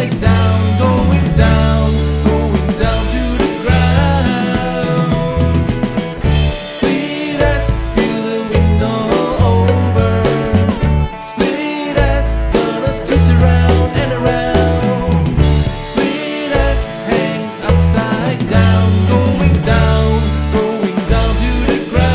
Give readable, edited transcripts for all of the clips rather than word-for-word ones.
upside down, going down to the ground. Split us, feel the wind all over. Split us, gonna twist around and around. Split us, hangs upside down, going down to the ground.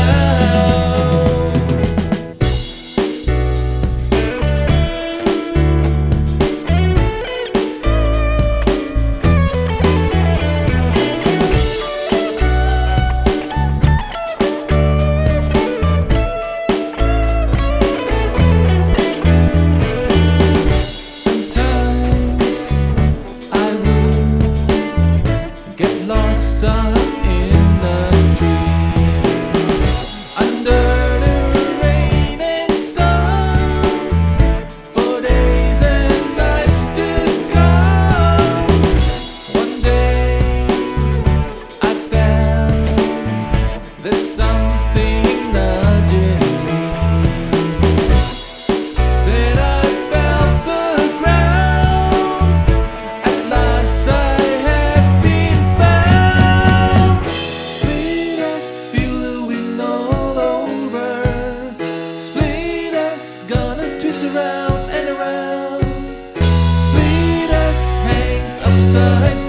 Sometimes I will get lost up in the dream, under the rain and sun, for days and nights to come. One day I found there's something nudging me. Then I felt the ground. At last I have been found. Split us, feel the wind all over. Split us, gonna twist around and around. Split us, hangs upside